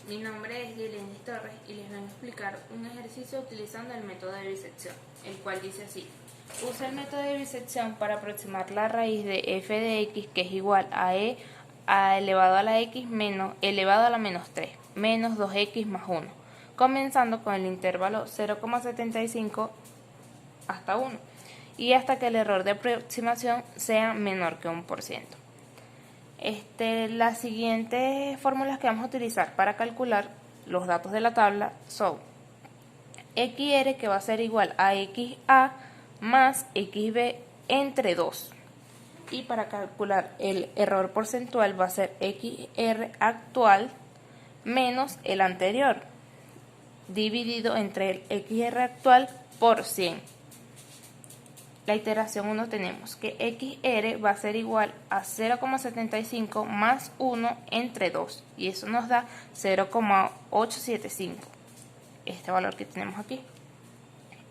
Mi nombre es Lilianis Torres y les vengo a explicar un ejercicio utilizando el método de bisección, el cual dice así. Usa el método de bisección para aproximar la raíz de f de x, que es igual a e elevado a la x menos elevado a la menos 3, menos 2x más 1, comenzando con el intervalo 0,75 hasta 1, y hasta que el error de aproximación sea menor que 1%. Las siguientes fórmulas que vamos a utilizar para calcular los datos de la tabla son XR, que va a ser igual a XA más XB entre 2. Y para calcular el error porcentual va a ser XR actual menos el anterior, dividido entre el XR actual por 100. La iteración 1 tenemos que XR va a ser igual a 0,75 más 1 entre 2, y eso nos da 0,875, este valor que tenemos aquí.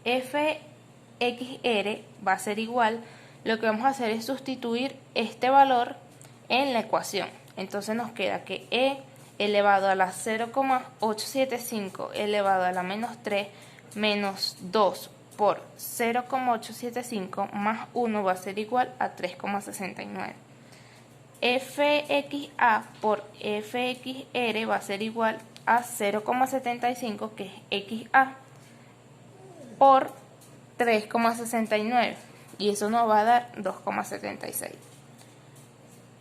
FXR va a ser igual, lo que vamos a hacer es sustituir este valor en la ecuación. Entonces nos queda que E elevado a la 0,875 elevado a la menos 3 menos 2 por 0,875 más 1 va a ser igual a 3,69. FXA por FXR va a ser igual a 0,75, que es XA, por 3,69, y eso nos va a dar 2,76.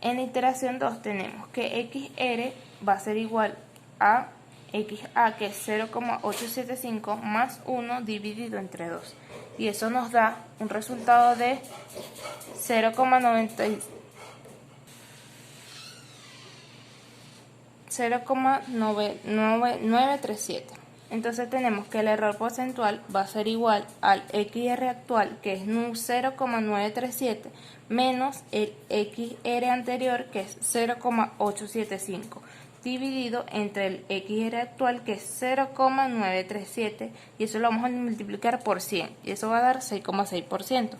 En la iteración 2 tenemos que XR va a ser igual a XA, que es 0,875 más 1 dividido entre 2, y eso nos da un resultado de 0,9937. Entonces tenemos que el error porcentual va a ser igual al XR actual, que es 0,937, menos el XR anterior, que es 0,875, dividido entre el XR actual, que es 0,937, y eso lo vamos a multiplicar por 100, y eso va a dar 6,6%.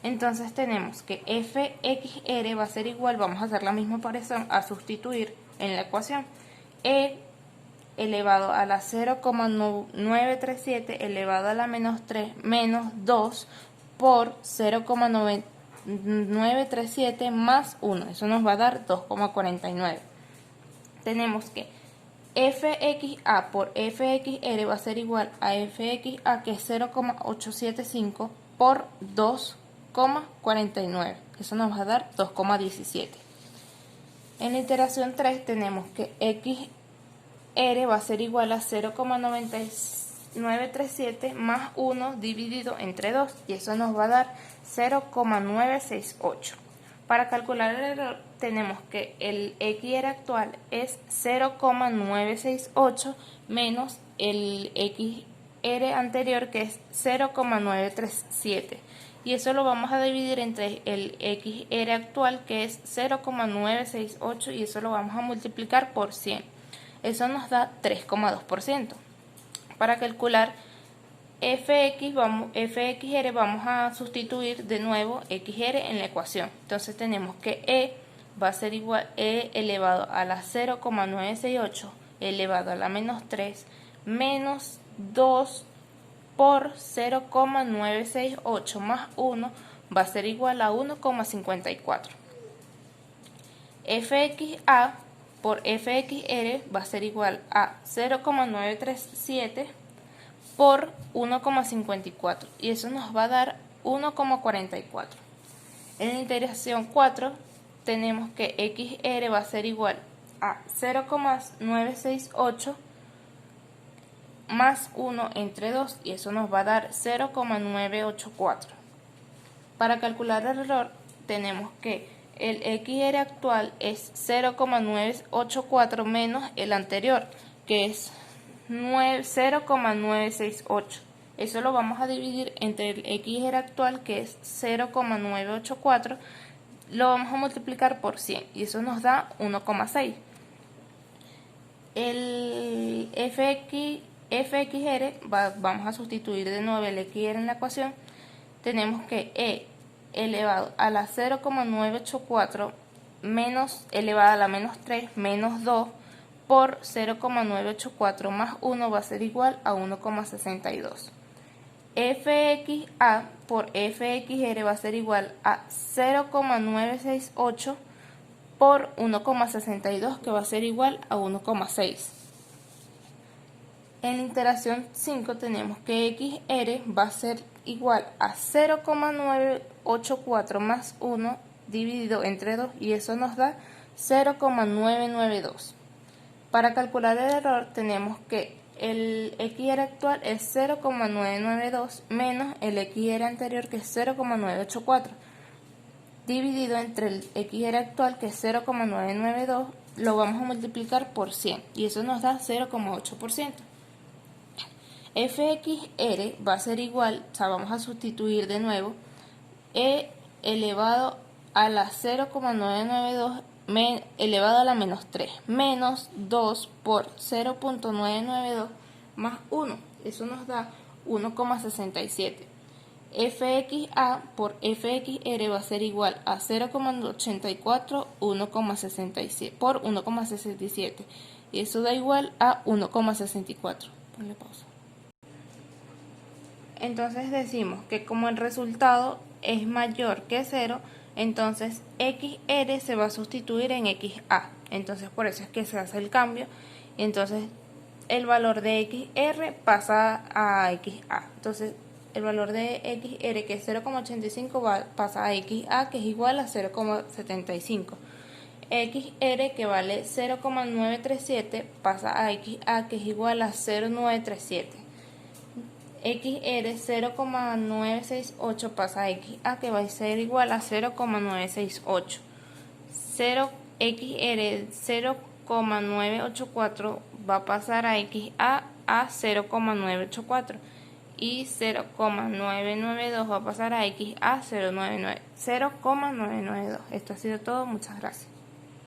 Entonces tenemos que FXR va a ser igual, vamos a hacer la misma operación, a sustituir en la ecuación, E elevado a la 0,937 elevado a la menos 3 menos 2 por 0,937 más 1, eso nos va a dar 2,49. Tenemos que FXA por FXR va a ser igual a FXA, que es 0,875 por 2,49, eso nos va a dar 2,17. En la iteración 3 tenemos que XR va a ser igual a 0,9937 más 1 dividido entre 2, y eso nos va a dar 0,968. Para calcular el error tenemos que el XR actual es 0,968 menos el XR anterior, que es 0,937, y eso lo vamos a dividir entre el XR actual, que es 0,968, y eso lo vamos a multiplicar por 100. Eso nos da 3,2%. Para calcular FXR vamos a sustituir de nuevo XR en la ecuación. Entonces tenemos que E va a ser igual a E elevado a la 0,968 elevado a la menos 3 menos 2 por 0,968 más 1 va a ser igual a 1,54. FXA por FXR va a ser igual a 0,937 por 1,54, y eso nos va a dar 1,44. En la iteración 4 tenemos que XR va a ser igual a 0,968 más 1 entre 2, y eso nos va a dar 0,984. Para calcular el error tenemos que el XR actual es 0,984 menos el anterior, que es 0,968. Eso lo vamos a dividir entre el XR actual, que es 0,984, lo vamos a multiplicar por 100, y eso nos da 1,6. El FXR vamos a sustituir de nuevo el XR en la ecuación. Tenemos que E elevado a la 0,984 menos elevado a la menos 3 menos 2 por 0,984 más 1 va a ser igual a 1,62. fxa por fxr va a ser igual a 0,968 por 1,62, que va a ser igual a 1,6. En la iteración 5 tenemos que xr va a ser igual a 0,984 más 1 dividido entre 2, y eso nos da 0,992. Para calcular el error tenemos que el XR actual es 0,992 menos el XR anterior, que es 0,984, dividido entre el XR actual, que es 0,992, lo vamos a multiplicar por 100 y eso nos da 0,8%. fxr va a ser igual, o sea, vamos a sustituir de nuevo, e elevado a la 0,992 elevado a la menos 3 menos 2 por 0,992 más 1, eso nos da 1,67. fxa por fxr va a ser igual a 0,84 por 1,67, y eso da igual a 1,64. Ponle pausa. Entonces decimos que como el resultado es mayor que 0, entonces xr se va a sustituir en xa. Entonces por eso es que se hace el cambio. Y entonces el valor de xr pasa a xa. Entonces el valor de xr, que es 0,85, pasa a xa, que es igual a 0,75. xr, que vale 0,937, pasa a xa, que es igual a 0,937. XR 0,968 pasa a XA, que va a ser igual a 0,968. XR 0,984 va a pasar a XA a 0,984, y 0,992 va a pasar a XA 0,992. Esto ha sido todo, muchas gracias.